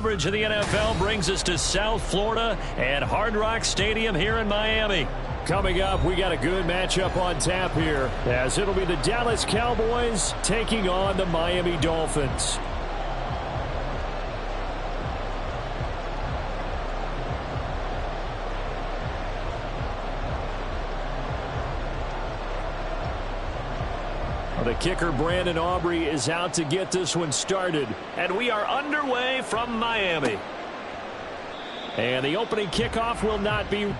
coverage of the NFL brings us to South Florida at Hard Rock Stadium here in Miami. Coming up, we got a good matchup on tap here, as it'll be the Dallas Cowboys taking on the Miami Dolphins. The kicker, Brandon Aubrey, is out to get this one started. And we are underway from Miami. And the opening kickoff will not be...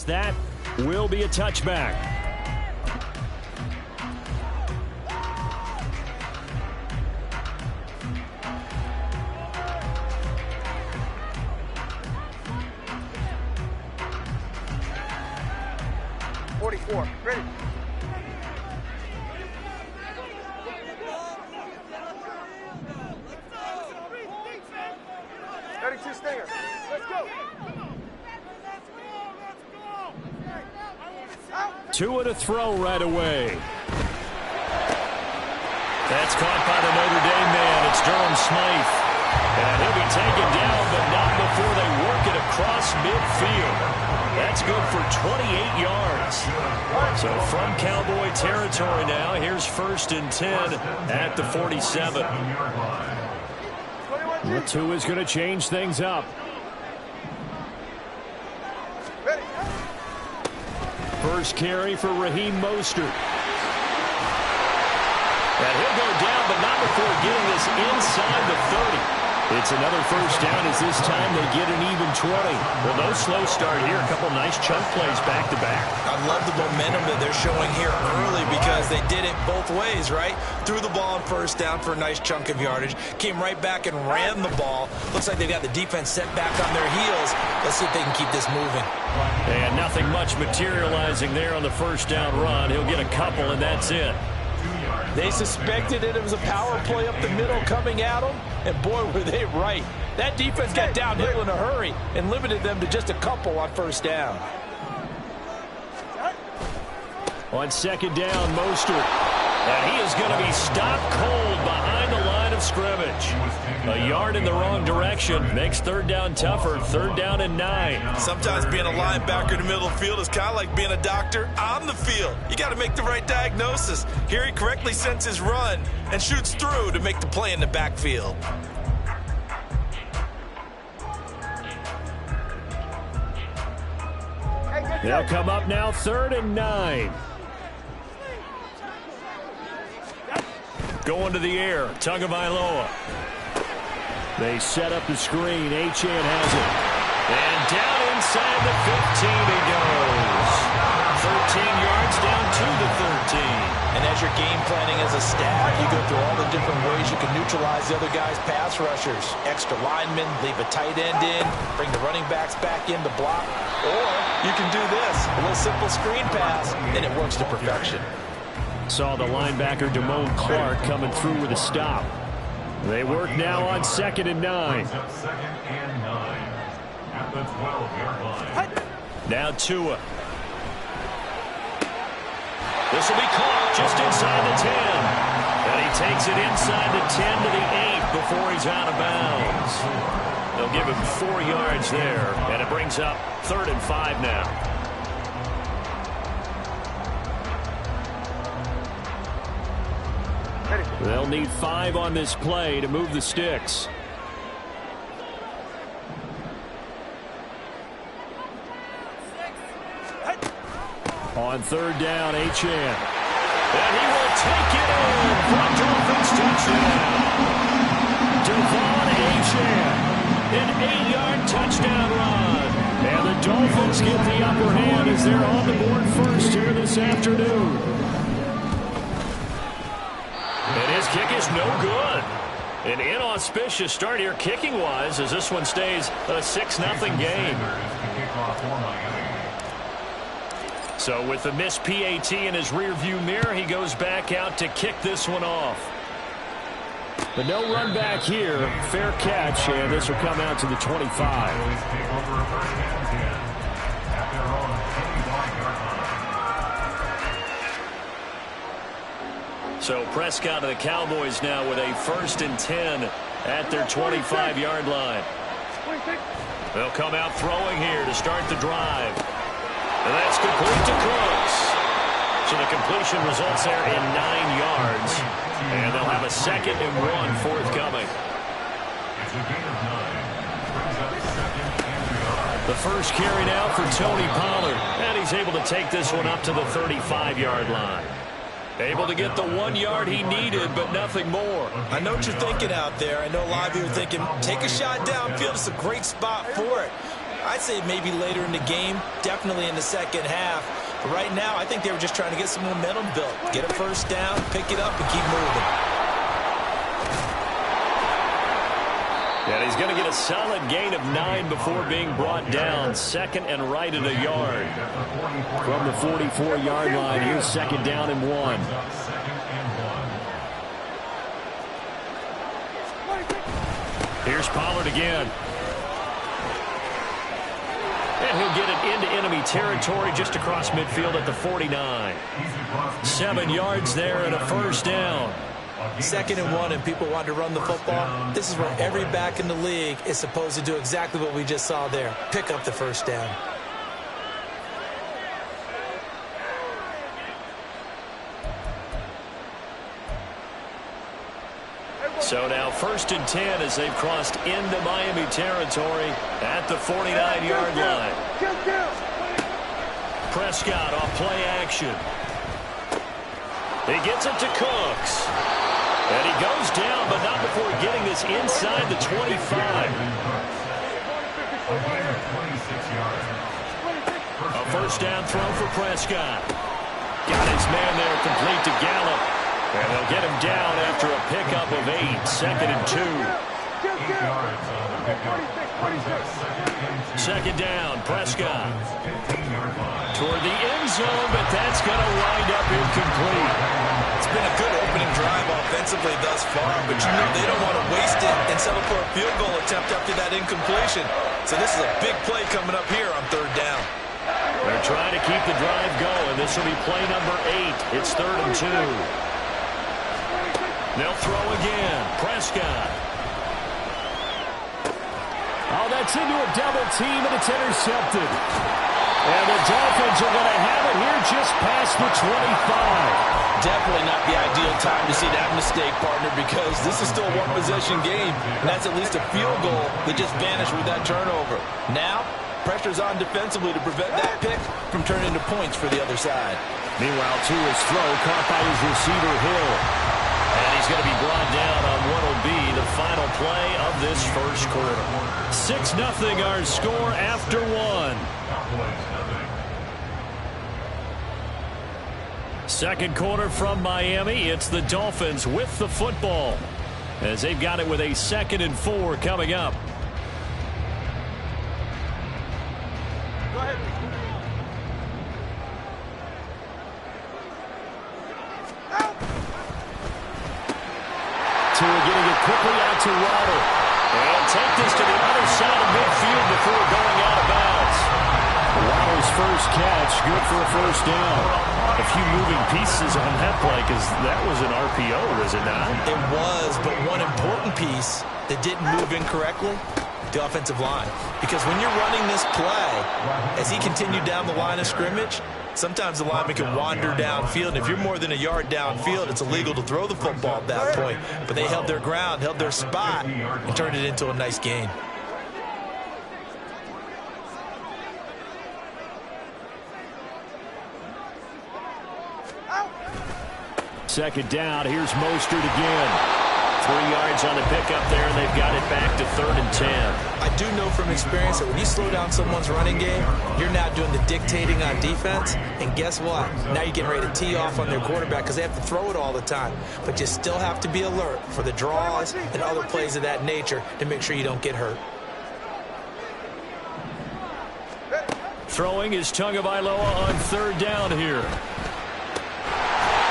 That will be a touchback. Ready. Ready, Stinger. Let's go. Tua to throw right away. That's caught by the Notre Dame man. It's Durham Smythe. And he'll be taken down, but not before they work it across midfield. That's good for 28 yards. So from Cowboy territory now, here's 1st and 10 at the 47. Tua's going to change things up. First carry for Raheem Mostert. And he'll go down, but not before getting this inside the 30. It's another first down as this time they get an even 20. Well, no slow start here. A couple nice chunk plays back-to-back. I love the momentum that they're showing here early because they did it both ways, right? Threw the ball on first down for a nice chunk of yardage. Came right back and ran the ball. Looks like they've got the defense set back on their heels. Let's see if they can keep this moving. And nothing much materializing there on the first down run. He'll get a couple, and that's it. They suspected it was a power play up the middle coming at them, and boy, were they right. That defense got downhill in a hurry and limited them to just a couple on first down. On second down, Mostert. And he is going to be stopped cold behind the line of scrimmage. A yard in the wrong direction makes third down tougher. 3rd down and 9. Sometimes being a linebacker in the middle of the field is kind of like being a doctor on the field. You got to make the right diagnosis. Here he correctly sends his run and shoots through to make the play in the backfield. They'll come up now 3rd and 9. Going to the air, Tagovailoa. They set up the screen. Achane has it. And down inside the 15 he goes. 13 yards down to the 13. And as you're game planning as a staff, you go through all the different ways you can neutralize the other guy's pass rushers. Extra linemen, leave a tight end in, bring the running backs back in to block. Or you can do this, a little simple screen pass, and it works to perfection. Saw the linebacker Damone Clark coming through with a stop. They work now on 2nd and 9. Now Tua. This will be caught just inside the 10. And he takes it inside the 10 to the 8 before he's out of bounds. They'll give him 4 yards there, and it brings up 3rd and 5 now. They'll need 5 on this play to move the sticks. On 3rd down, Achane. And he will take it in for a Dolphins touchdown. Devon Achane, an 8-yard touchdown run. And the Dolphins get the upper hand as they're on the board first here this afternoon. And his kick is no good. An inauspicious start here kicking-wise as this one stays a 6-0 game. So with the missed PAT in his rearview mirror, he goes back out to kick this one off. But no run back here. Fair catch, and this will come out to the 25. So Prescott and the Cowboys now with a 1st and 10 at their 25-yard line. They'll come out throwing here to start the drive. And that's complete to Cooks. So the completion results there in 9 yards. And they'll have a 2nd and 1 forthcoming. The first carry now for Tony Pollard. And he's able to take this one up to the 35-yard line. Able to get the 1 yard he needed, but nothing more. I know what you're thinking out there. I know a lot of you are thinking, take a shot downfield. It's a great spot for it. I'd say maybe later in the game, definitely in the second half. But right now, I think they were just trying to get some momentum built. Get a 1st down, pick it up, and keep moving. And he's going to get a solid gain of 9 before being brought down. 2nd and right at a yard. From the 44-yard line, here's 2nd down and 1. Here's Pollard again. And he'll get it into enemy territory just across midfield at the 49. 7 yards there and a 1st down. 2nd and 1, and people want to run the football. This is where every back in the league is supposed to do exactly what we just saw there. Pick up the 1st down. So now 1st and 10 as they've crossed into Miami territory at the 49-yard line. Prescott off play action. He gets it to Cooks. And he goes down, but not before getting this inside the 25. A 1st down throw for Prescott. Got his man there complete to Gallup. And they'll get him down after a pickup of 8. 2nd and 2. 2nd down, Prescott. Toward the end zone, but that's going to wind up incomplete. It's been a good opening drive offensively thus far, but you know they don't want to waste it and settle for a field goal attempt after that incompletion. So this is a big play coming up here on 3rd down. They're trying to keep the drive going. This will be play number 8. It's 3rd and 2. They'll throw again. Prescott. Oh, that's into a double team, and it's intercepted. And the Dolphins are going to have it here just past the 25. Definitely not the ideal time to see that mistake, partner, because this is still a one-possession game, and that's at least a field goal that just vanished with that turnover. Now, pressure's on defensively to prevent that pick from turning into points for the other side. Meanwhile, to his throw, caught by his receiver, Hill. And he's going to be brought down on what will be the final play of this first quarter. 6-0 our score after 1. Second quarter from Miami. It's the Dolphins with the football as they've got it with a 2nd and 4 coming up. Go ahead. Tua getting it quickly out to Waddle. And take this to the other side of midfield before going out of bounds. Waddle's first catch, good for a 1st down. A few moving pieces on that play because that was an RPO, was it not? It was, but one important piece that didn't move incorrectly, the offensive line. Because when you're running this play, as he continued down the line of scrimmage, sometimes the lineman can wander downfield. And if you're more than a yard downfield, it's illegal to throw the football at that point. But they held their ground, held their spot, and turned it into a nice gain. Second down, here's Mostert again. 3 yards on the pickup there, and they've got it back to 3rd and 10. I do know from experience that when you slow down someone's running game, you're now doing the dictating on defense. And guess what? Now you're getting ready to tee off on their quarterback because they have to throw it all the time. But you still have to be alert for the draws and other plays of that nature to make sure you don't get hurt. Throwing is Tagovailoa on 3rd down here.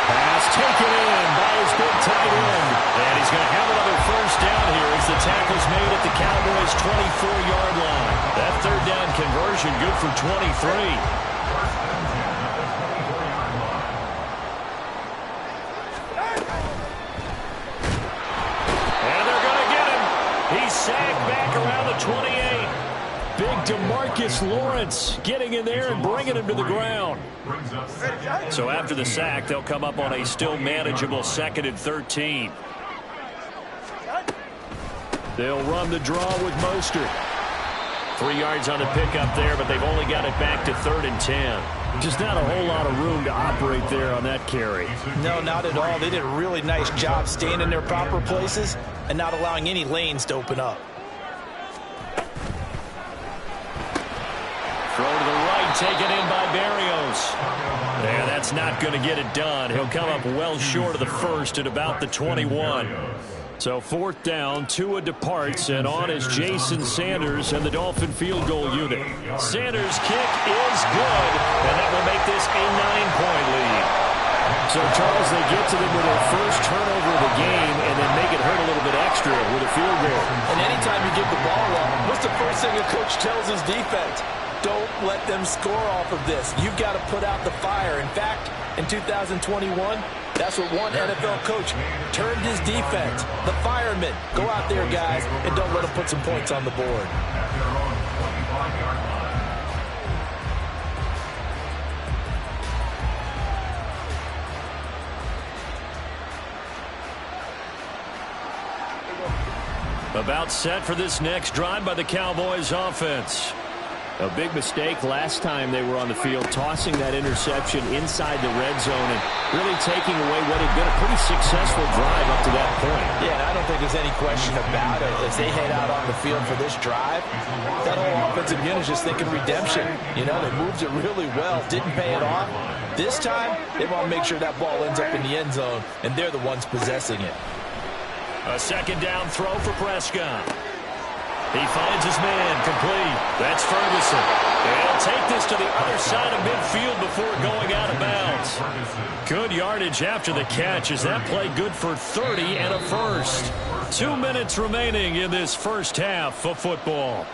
Pass taken in by his big tight end. And he's going to have another 1st down here as the tackle's made at the Cowboys' 24-yard line. That 3rd down conversion good for 23. And they're going to get him. He's sagged back around the 28. Big DeMarcus Lawrence getting in there and bringing him to the ground. So after the sack, they'll come up on a still manageable 2nd and 13. They'll run the draw with Mostert. 3 yards on the pickup there, but they've only got it back to 3rd and 10. Just not a whole lot of room to operate there on that carry. No, not at all. They did a really nice job staying in their proper places and not allowing any lanes to open up. Throw to the right, taken in by Berrios. Yeah, that's not going to get it done. He'll come up well short of the 1st at about the 21. So 4th down, Tua departs, and on is Jason Sanders and the Dolphin field goal unit. Sanders' kick is good, and that will make this a 9-point lead. So, Charles, they get to them with their first turnover of the game and then make it hurt a little bit extra with a field goal. And anytime you give the ball up, what's the first thing a coach tells his defense? Don't let them score off of this. You've got to put out the fire. In fact, in 2021, that's what one NFL coach turned his defense. The firemen. Go out there, guys, and don't let them put some points on the board. About set for this next drive by the Cowboys offense. A big mistake last time they were on the field, tossing that interception inside the red zone and really taking away what had been a pretty successful drive up to that point. Yeah, and I don't think there's any question about it. As they head out on the field for this drive, that whole offensive unit is just thinking redemption. You know, they moved it really well, didn't pay it off. This time, they want to make sure that ball ends up in the end zone, and they're the ones possessing it. A 2nd down throw for Prescott. He finds his man, complete. That's Ferguson. They'll take this to the other side of midfield before going out of bounds. Good yardage after the catch. Is that play good for 30 and a 1st? 2 minutes remaining in this first half of football.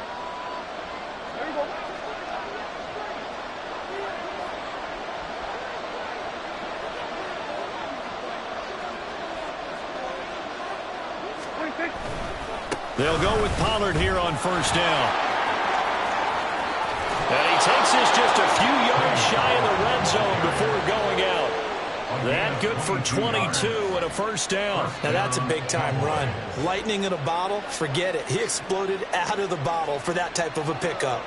They'll go with Pollard here on 1st down. And he takes this just a few yards shy of the red zone before going out. That good for 22 and a 1st down. Now that's a big-time run. Lightning in a bottle, forget it. He exploded out of the bottle for that type of a pickup.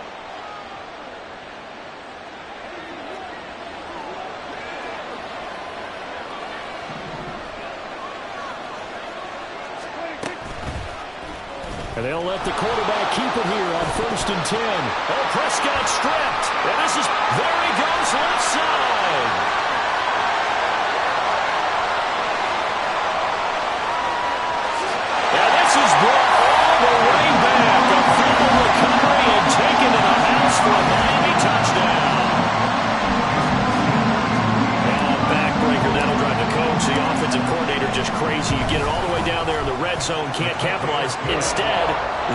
And they'll let the quarterback keep it here on 1st and 10. Oh, Prescott stripped. And this is, there he goes, left side. And this is brought all the way back. A fumble recovery and taken to the house for a Miami touchdown. And backbreaker, that'll drive the coach, the offensive coordinator, just crazy. You get it all the way down there in the red zone, can't capitalize. Instead,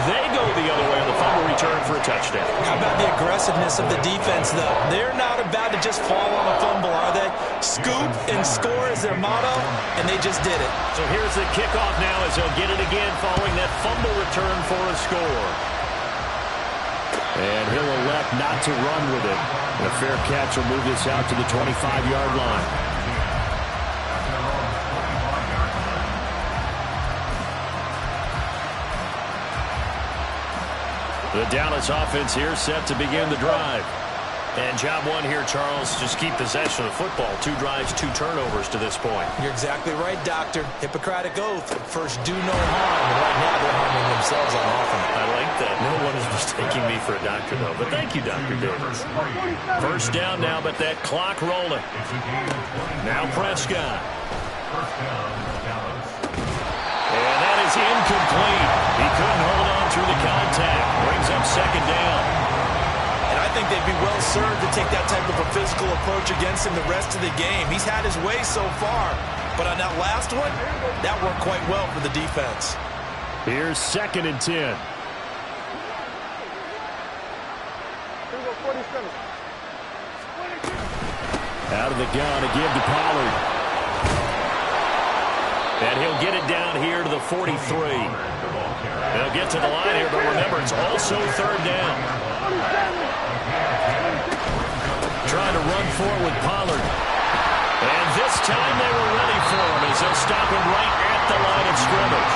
they go the other way on the fumble return for a touchdown. How about the aggressiveness of the defense, though? They're not about to just fall on a fumble, are they? Scoop and score is their motto, and they just did it. So here's the kickoff now as they'll get it again following that fumble return for a score. And he'll elect not to run with it. And a fair catch will move this out to the 25-yard line. The Dallas offense here set to begin the drive. And job one here, Charles, just keep possession of the football. 2 drives, 2 turnovers to this point. You're exactly right, Doctor. Hippocratic oath. First, do no harm. And right now, they're harming themselves on offense. I like that. No one is mistaking me for a doctor, though. But thank you, Dr. Davis. First down now, but that clock rolling. Now Prescott. And that is incomplete. He couldn't hold on through the contact. Brings up second down. And I think they'd be well served to take that type of a physical approach against him the rest of the game. He's had his way so far. But on that last one, that worked quite well for the defense. Here's 2nd and 10. Out of the gun, a give to Pollard. And he'll get it down here to the 43. They'll get to the line here, but remember, it's also 3rd down. Trying to run forward with Pollard. And this time they were ready for him as they'll stop him right at the line of scrimmage.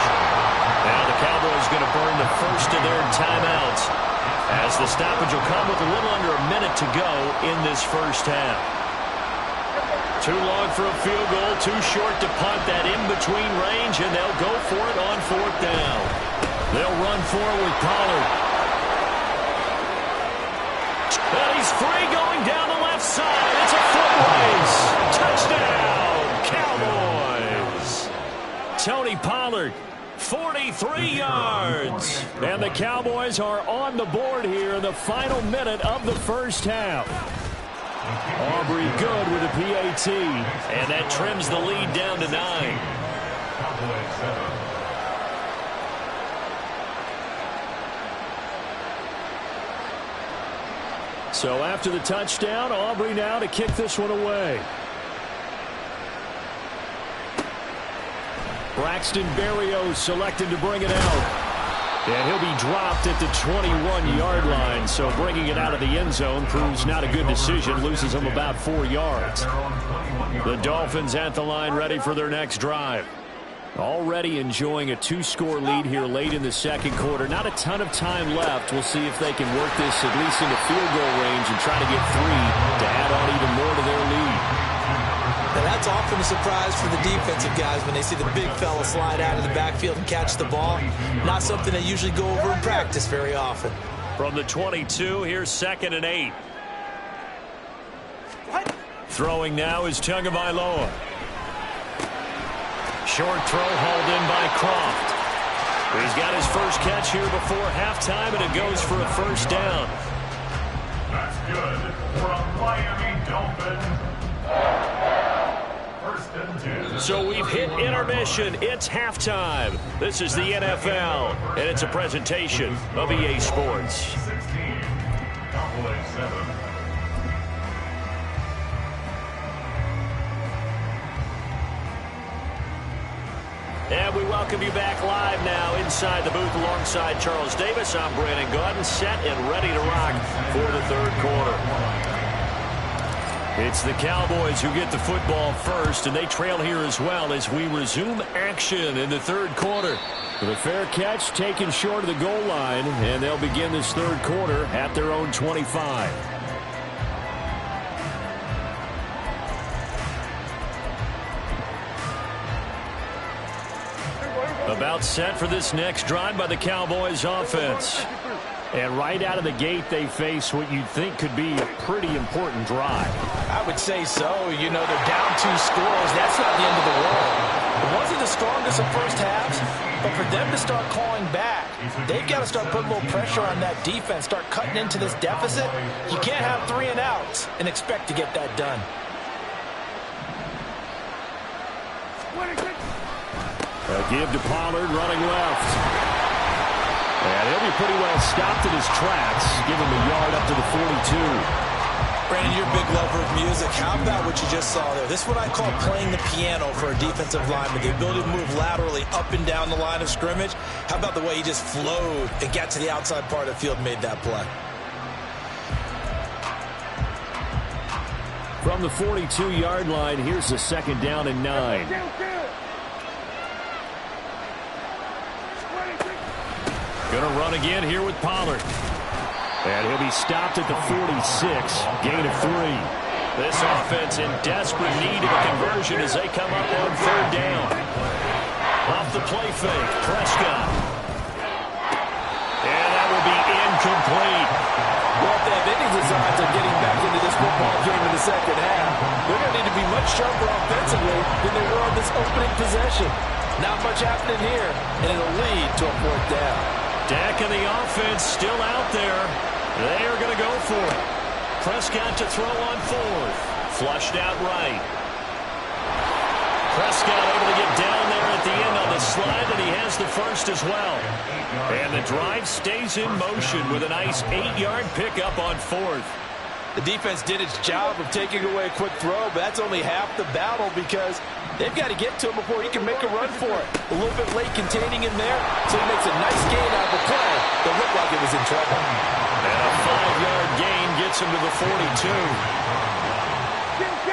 Now the Cowboys going to burn the first of their timeouts as the stoppage will come with a little under a minute to go in this first half. Too long for a field goal, too short to punt that in-between range, and they'll go for it on 4th down. They'll run forward with Pollard. And he's free going down the left side. It's a foot race. Touchdown, Cowboys. Tony Pollard, 43 yards. And the Cowboys are on the board here in the final minute of the first half. Aubrey good with a PAT. And that trims the lead down to 9. So after the touchdown, Aubrey now to kick this one away. Braxton Berrios selected to bring it out. And he'll be dropped at the 21-yard line. So bringing it out of the end zone proves not a good decision. Loses him about 4 yards. The Dolphins at the line ready for their next drive. Already enjoying a 2-score lead here late in the second quarter. Not a ton of time left. We'll see if they can work this at least into field goal range and try to get 3 to add on even more to their lead. Now that's often a surprise for the defensive guys when they see the big fella slide out of the backfield and catch the ball. Not something they usually go over in practice very often. From the 22, here's 2nd and 8. Throwing now is Tagovailoa. Short throw hauled in by Croft. He's got his first catch here before halftime, and it goes for a first down. That's good for a Miami Dolphin. So we've hit intermission. It's halftime. This is the NFL, and it's a presentation of EA Sports. 16, Cowboys 7. And we welcome you back live now inside the booth alongside Charles Davis. I'm Brandon Gaudin, set and ready to rock for the third quarter. It's the Cowboys who get the football first, and they trail here as well as we resume action in the third quarter. With a fair catch taken short of the goal line, and they'll begin this third quarter at their own 25. About set for this next drive by the Cowboys offense. And right out of the gate, they face what you'd think could be a pretty important drive. I would say so. You know, they're down 2 scores. That's not the end of the world. It wasn't the strongest of first halves, but for them to start calling back, they've got to start putting a little pressure on that defense, start cutting into this deficit. You can't have 3 and outs and expect to get that done. A give to Pollard running left. And he'll be pretty well stopped in his tracks. Give him a yard up to the 42. Brandon, you're a big lover of music. How about what you just saw there? This is what I call playing the piano for a defensive lineman. The ability to move laterally up and down the line of scrimmage. How about the way he just flowed and got to the outside part of the field and made that play? From the 42-yard line, here's the 2nd down and 9. Gonna run again here with Pollard. And he'll be stopped at the 46. Gain of 3. This offense in desperate need of a conversion as they come up on 3rd down. Off the play fake, Prescott. And that will be incomplete. Well, if they have any designs on getting back into this football game in the second half, they're going to need to be much sharper offensively than they were on this opening possession. Not much happening here, and it'll lead to a 4th down. Dak and the offense still out there. They are going to go for it. Prescott to throw on 4th. Flushed out right. Prescott able to get down there at the end on the slide, and he has the first as well. And the drive stays in motion with a nice 8-yard pickup on 4th. The defense did its job of taking away a quick throw, but that's only half the battle because they've got to get to him before he can make a run for it. A little bit late containing him there, so he makes a nice gain out of the play that looked like it was in trouble. And a 5-yard gain gets him to the 42.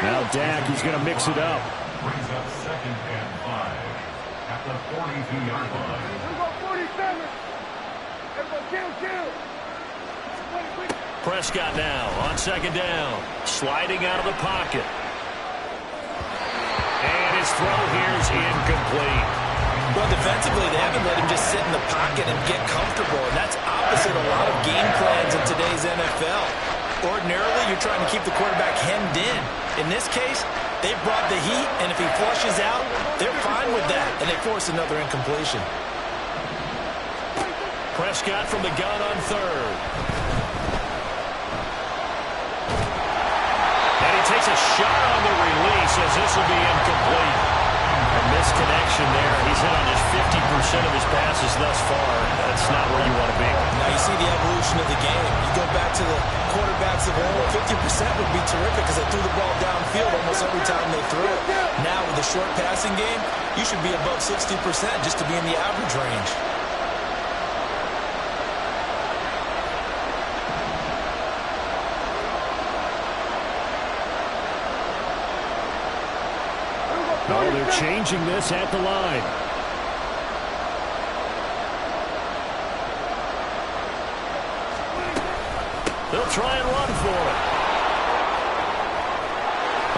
Now Dak is going to mix it up. Brings up 2nd and 5 at the 42-yard line. We'll go 47. Everybody chill. Prescott now on 2nd down. Sliding out of the pocket. And his throw here is incomplete. Well, defensively, they haven't let him just sit in the pocket and get comfortable, and that's opposite a lot of game plans in today's NFL. Ordinarily, you're trying to keep the quarterback hemmed in. In this case, they brought the heat, and if he flushes out, they're fine with that, and they force another incompletion. Prescott from the gun on 3rd. And he takes a shot on the release as this will be incomplete. A misconnection there. He's hit on just 50% of his passes thus far. That's not where you want to be. Now you see the evolution of the game. You go back to the quarterbacks of old, 50% would be terrific because they threw the ball downfield almost every time they threw it. Now with the short passing game, you should be above 60% just to be in the average range. Oh, they're changing this at the line. They'll try and run for it.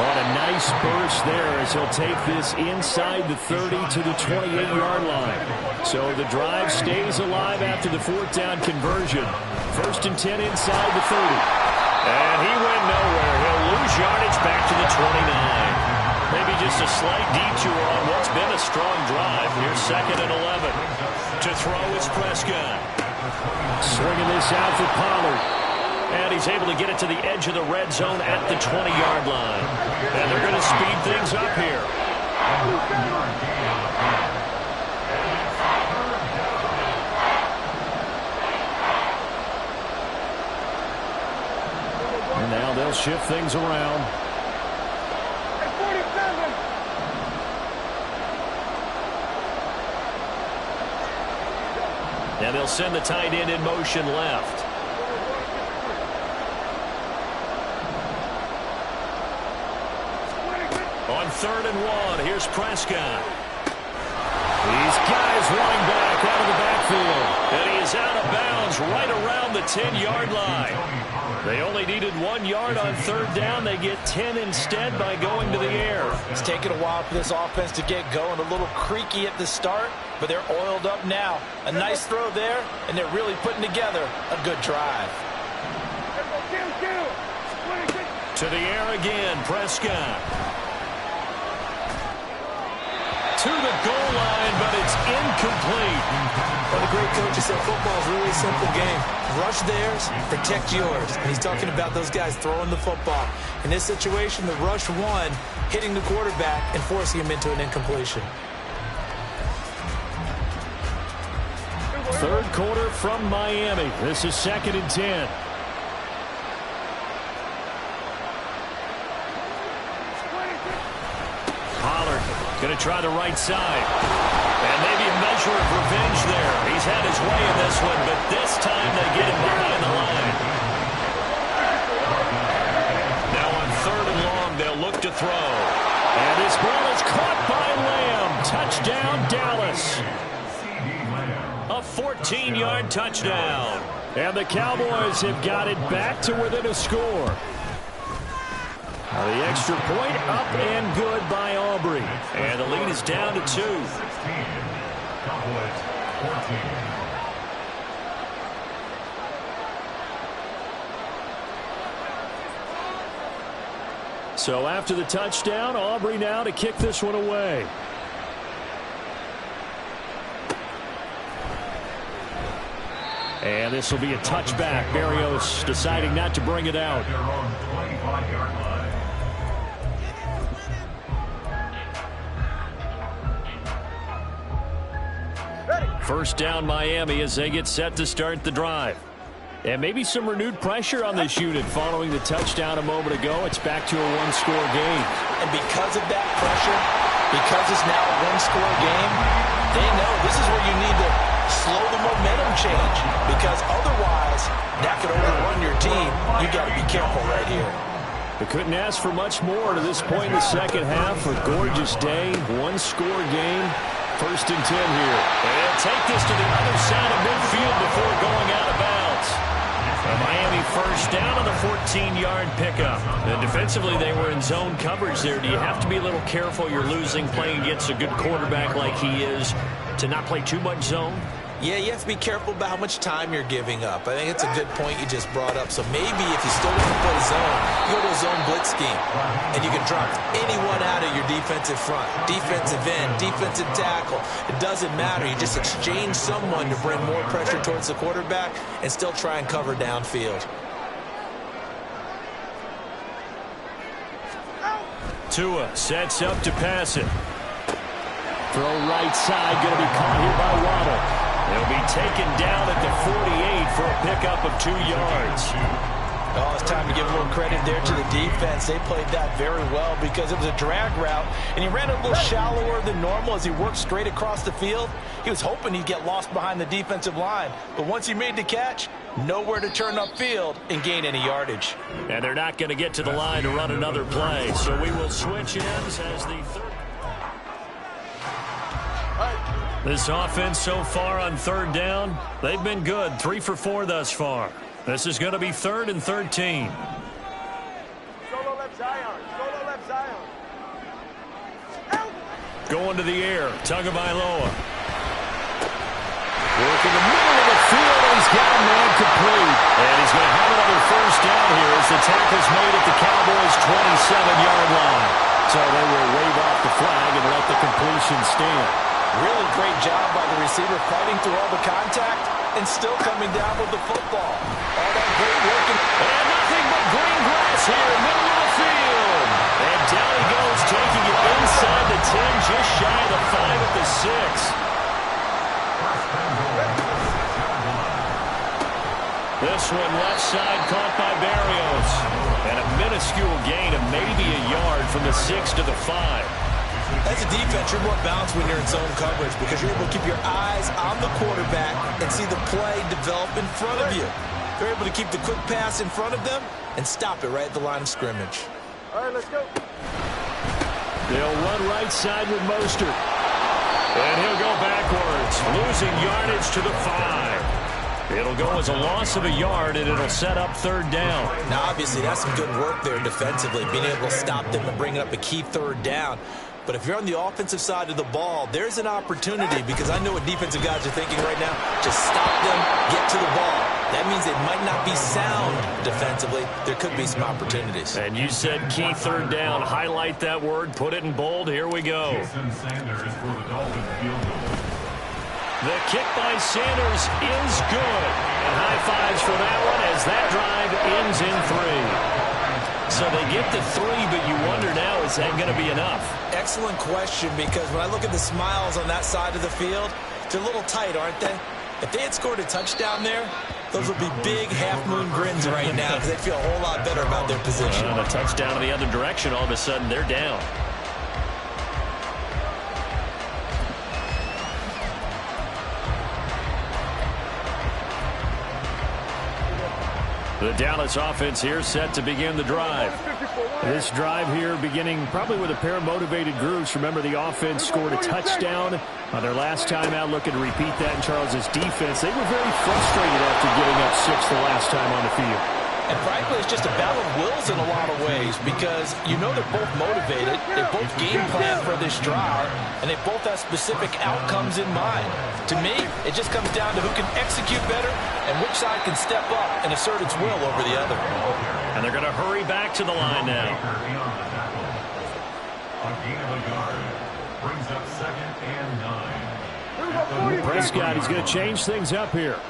On a nice burst there as he'll take this inside the 30 to the 28-yard line. So the drive stays alive after the 4th down conversion. 1st and 10 inside the 30. And he went nowhere. He'll lose yardage back to the 29. Maybe just a slight detour on what's been a strong drive. Here's 2nd and 11. To throw is Prescott. Swinging this out for Pollard. And he's able to get it to the edge of the red zone at the 20-yard line. And they're going to speed things up here. And now they'll shift things around. And they'll send the tight end in motion left. On 3rd and 1, here's Prescott. These guys running back out of the backfield. And he is out of bounds right around the 10-yard line. They only needed 1 yard on 3rd down. They get 10 instead by going to the air. It's taken a while for this offense to get going. A little creaky at the start, but they're oiled up now. A nice throw there, and they're really putting together a good drive. To the air again, Prescott. To the goal line, but it's incomplete. Well, the great coach said football is really a simple game. Rush theirs, protect yours. And he's talking about those guys throwing the football. In this situation, the rush one, hitting the quarterback and forcing him into an incompletion. 3rd quarter from Miami. This is 2nd and 10. Pollard going to try the right side. And maybe a measure of revenge there. He's had his way in this one, but this time they get him behind the line. Now on 3rd and long throw. And this ball is caught by Lamb. Touchdown, Dallas. A 14-yard touchdown. And the Cowboys have got it back to within a score. Now the extra point up and good by Aubrey. And the lead is down to 2. Cowboys 14. So after the touchdown, Aubrey now to kick this one away. And this will be a touchback. Berrios deciding not to bring it out. Their own 25-yard line. First down Miami as they get set to start the drive. And maybe some renewed pressure on this unit following the touchdown a moment ago. It's back to a one-score game. And because of that pressure, because it's now a one-score game, they know this is where you need to slow the momentum change. Because otherwise, that could overrun your team. You got to be careful right here. They couldn't ask for much more to this point in the second half. A gorgeous day, one-score game. First and 10 here. And take this to the other side of midfield before going out of bounds. A Miami first down on the 14-yard pickup. And defensively, they were in zone coverage there. Do you have to be a little careful? You're losing playing against a good quarterback like he is to not play too much zone? Yeah, you have to be careful about how much time you're giving up. I think it's a good point you just brought up. So maybe if you still want to play zone, you go to a zone blitz scheme. And you can drop anyone out of your defensive front. Defensive end, defensive tackle. It doesn't matter. You just exchange someone to bring more pressure towards the quarterback and still try and cover downfield. Tua sets up to pass it. Throw right side, going to be caught here by Waddle. They'll be taken down at the 48 for a pickup of 2 yards. Oh, it's time to give a little credit there to the defense. They played that very well because it was a drag route, and he ran a little shallower than normal as he worked straight across the field. He was hoping he'd get lost behind the defensive line, but once he made the catch, nowhere to turn upfield and gain any yardage. And they're not going to get to the line to run another play, so we will switch ends as the third. This offense so far on third down, they've been good. 3 for 4 thus far. This is going to be 3rd and 13. Solo left Zion. Solo left Zion. Going to the air. Tagovailoa. Working the middle of the field, and he's got a man complete. And he's going to have another first down here as the tackle's made at the Cowboys' 27-yard line. So they will wave off the flag and let the completion stand. Really great job by the receiver fighting through all the contact and still coming down with the football. All that great work. And nothing but green grass here, middle of the field. And down he goes, taking it inside the 10, just shy of the 5 at the 6. This one left side caught by Berrios. And a minuscule gain of maybe a yard from the 6 to the 5. As a defense, you're more balanced when you're in zone coverage because you're able to keep your eyes on the quarterback and see the play develop in front of you. They're able to keep the quick pass in front of them and stop it right at the line of scrimmage. All right, let's go. They'll run right side with Mostert. And he'll go backwards, losing yardage to the 5. It'll go as a loss of a yard, and it'll set up 3rd down. Now, obviously, that's some good work there defensively, being able to stop them and bring up a key 3rd down. But if you're on the offensive side of the ball, there's an opportunity because I know what defensive guys are thinking right now. Just stop them, get to the ball. That means they might not be sound defensively. There could be some opportunities. And you said key 3rd down. Highlight that word. Put it in bold. Here we go. Jason Sanders for the Dolphins field goal. The kick by Sanders is good. And high fives for that one as that drive ends in 3. So they get to 3, but you wonder now, is that going to be enough? Excellent question, because when I look at the smiles on that side of the field, they're a little tight, aren't they? If they had scored a touchdown there, those would be big half-moon grins right now because they feel a whole lot better about their position. And a touchdown in the other direction, all of a sudden they're down. The Dallas offense here set to begin the drive. This drive here beginning probably with a pair of motivated groups. Remember, the offense scored a touchdown on their last time out, looking to repeat that in Charles' defense. They were very frustrated after giving up 6 the last time on the field. And frankly, it's just a battle of wills in a lot of ways because you know they're both motivated, they both game plan for this drive, and they both have specific outcomes in mind. To me, it just comes down to who can execute better and which side can step up and assert its will over the other. And they're going to hurry back to the line now. A gain of a yard brings up 2nd and 9. Prescott, he's going to change things up here.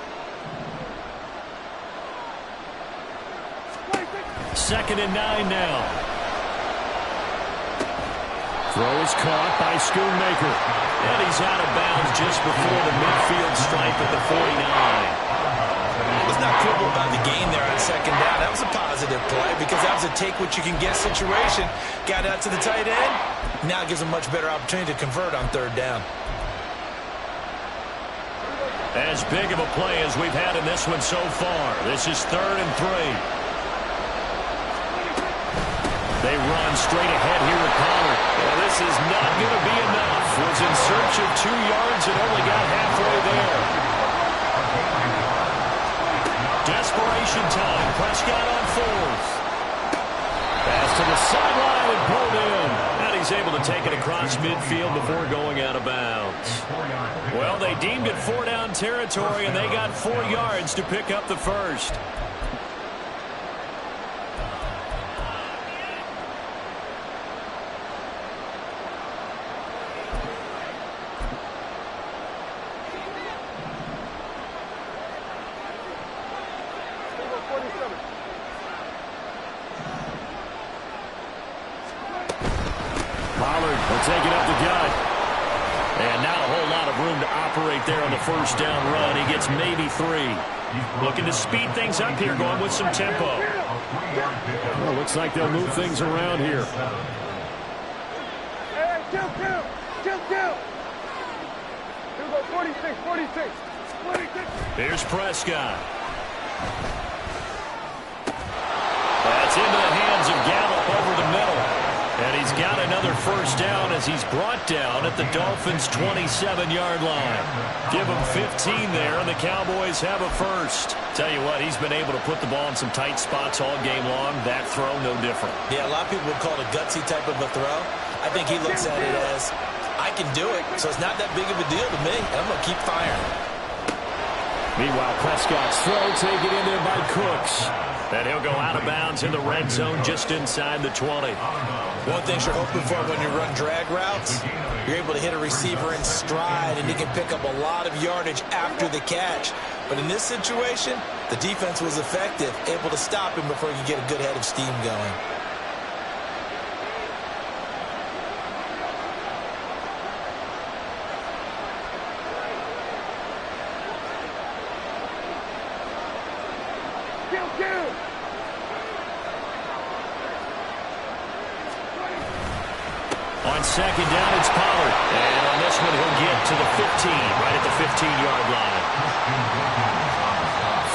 2nd and 9 now. Throw is caught by Schoonmaker. And he's out of bounds just before the midfield stripe at the 49. Let's not quibble about the gain there on 2nd down. That was a positive play because that was a take-what-you-can-get situation. Got out to the tight end. Now it gives a much better opportunity to convert on 3rd down. As big of a play as we've had in this one so far. This is 3rd and 3. They run straight ahead here with Pollard. Well, this is not going to be enough. Was in search of 2 yards and only got halfway there. Desperation time. Prescott on 4th. Pass to the sideline and pulled in. And he's able to take it across midfield before going out of bounds. Well, they deemed it 4-down territory, and they got 4 yards to pick up the first. Take it up the gut. And not a whole lot of room to operate there on the 1st down run. He gets maybe 3. Looking to speed things up here, going with some tempo. Well, looks like they'll move things around here. Hey, kill. Here we go, 46. Here's Prescott. That's into the hands of Gallup over the middle. And he's got another 1st down as he's brought down at the Dolphins' 27-yard line. Give him 15 there, and the Cowboys have a first. Tell you what, he's been able to put the ball in some tight spots all game long. That throw, no different. Yeah, a lot of people would call it a gutsy type of a throw. I think he looks at it as, I can do it, so it's not that big of a deal to me, and I'm going to keep firing. Meanwhile, Prescott's throw taken in there by Cooks. And he'll go out of bounds in the red zone just inside the 20. One thing you're hoping for when you run drag routes, you're able to hit a receiver in stride, and he can pick up a lot of yardage after the catch. But in this situation, the defense was effective, able to stop him before he could get a good head of steam going. On 2nd down, it's Pollard. And on this one, he'll get to the 15, right at the 15-yard line.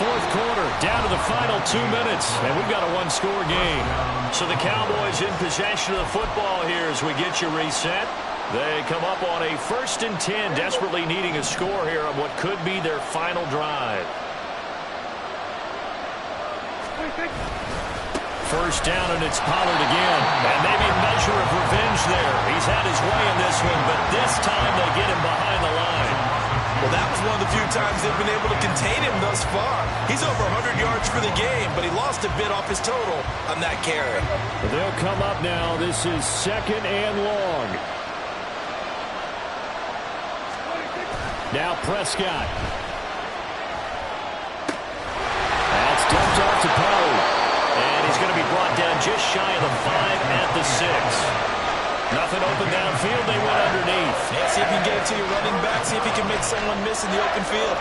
4th quarter, down to the final 2 minutes, and we've got a 1-score game. So the Cowboys in possession of the football here as we get you reset. They come up on a 1st and 10, desperately needing a score here on what could be their final drive. 1st down, and it's Pollard again. And maybe a measure of revenge there. He's had his way in this one, but this time they get him behind the line. Well, that was one of the few times they've been able to contain him thus far. He's over 100 yards for the game, but he lost a bit off his total on that carry. They'll come up now. This is 2nd and long. Now Prescott. That's dumped off to Pollard. And he's going to be brought down just shy of the 5 at the 6. Nothing open downfield. They went underneath. Yeah, see if you can get it to your running back. See if you can make someone miss in the open field.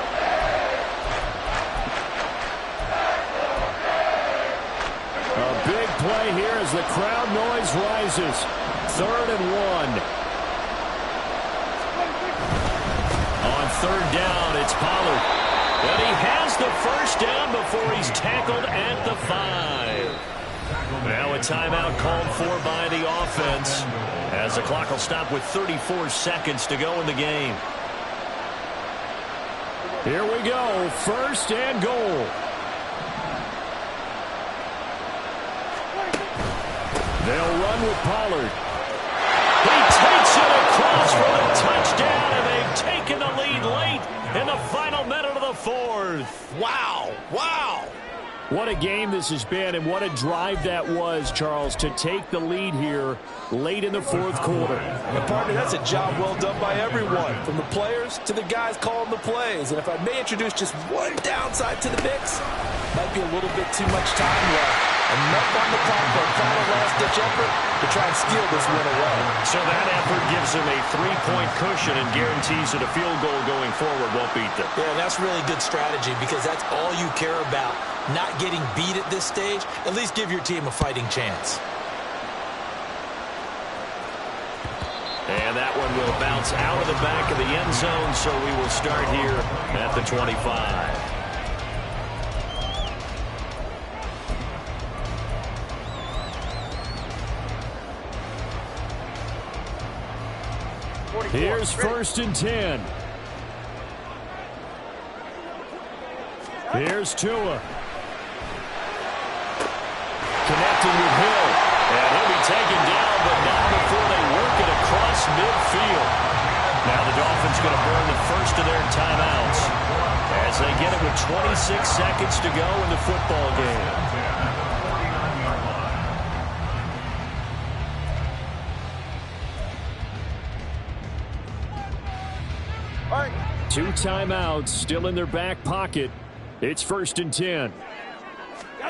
A big play here as the crowd noise rises. 3rd and 1. On 3rd down, it's Pollard. And he has the first down before he's tackled at the 5. Now a timeout called for by the offense, as the clock will stop with 34 seconds to go in the game. Here we go, first and goal. They'll run with Pollard. He takes it across for the touchdown, and they've taken the lead late in the final minute of the 4th. Wow. Wow. What a game this has been, and what a drive that was, Charles, to take the lead here late in the 4th quarter. And partner, that's a job well done by everyone, from the players to the guys calling the plays. And if I may introduce just one downside to the mix, might be a little bit too much time left. Enough on the clock for a final last-ditch effort to try and steal this one away. So that effort gives them a 3-point cushion and guarantees that a field goal going forward won't beat them. Yeah, and that's really good strategy because that's all you care about. Not getting beat at this stage, at least give your team a fighting chance. And that one will bounce out of the back of the end zone, so we will start here at the 25. Here's first and 10. Here's Tua. Connecting with Hill. And he'll be taken down, but not before they work it across midfield. Now the Dolphins going to burn the first of their timeouts as they get it with 26 seconds to go in the football game. Two timeouts still in their back pocket. It's first and 10.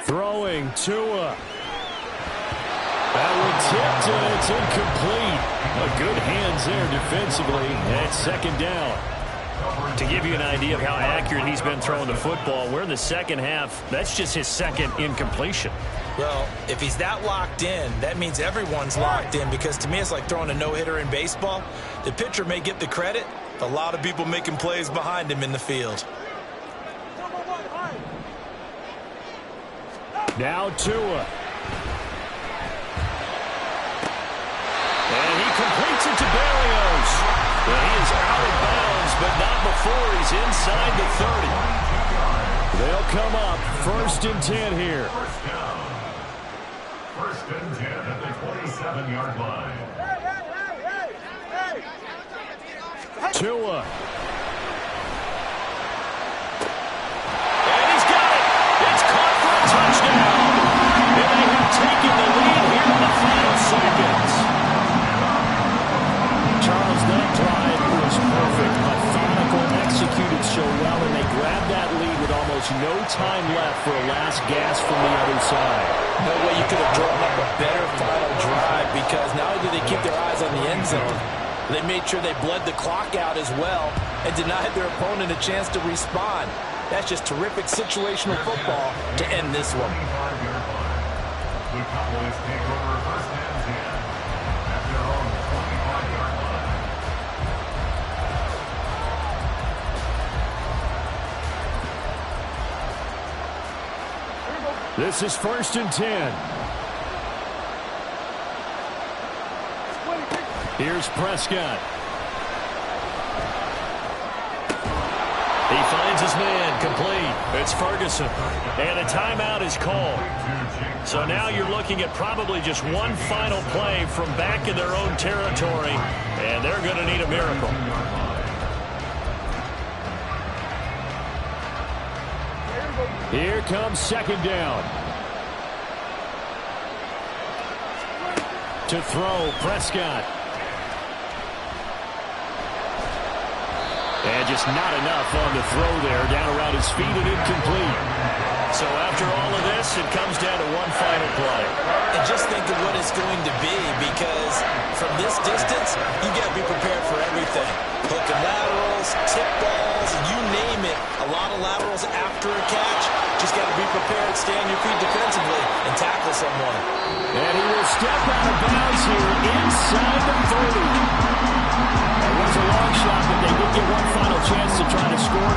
Throwing Tua. That one tipped and it's incomplete. A good hands there defensively at second down. To give you an idea of how accurate he's been throwing the football, we're in the second half. That's just his second incompletion. Well, if he's that locked in, that means everyone's locked in because to me it's like throwing a no-hitter in baseball. The pitcher may get the credit. A lot of people making plays behind him in the field. Now Tua. And he completes it to Berrios. And he is out of bounds, but not before he's inside the 30. They'll come up first and 10 here. First and 10 at the 27-yard line. Tua. And he's got it. It's caught for a touchdown. And they have taken the lead here in the final seconds. Charles, that drive was perfect. Methodical, executed so well, and they grabbed that lead with almost no time left for a last gasp from the other side. No way you could have drawn up a better final drive because not only do they keep their eyes on the end zone, they made sure they bled the clock out as well and denied their opponent a chance to respond. That's just terrific situational football to end this one. The Cowboys take over first and 10 at their own 25-yard line. This is first and 10. Here's Prescott. He finds his man, complete. It's Ferguson. And a timeout is called. So now you're looking at probably just one final play from back in their own territory, and they're going to need a miracle. Here comes second down. To throw, Prescott. And just not enough on the throw there. Down around his feet and incomplete. So after all of this, it comes down to one final play. And just think of what it's going to be because from this distance, you got to be prepared for everything. Hook and laterals, tip balls, you name it. A lot of laterals after a catch. Just got to be prepared, stay on your feet defensively, and tackle someone. And he will step out of bounds here inside the 30. It was a long shot, but they did get one final chance to try to score.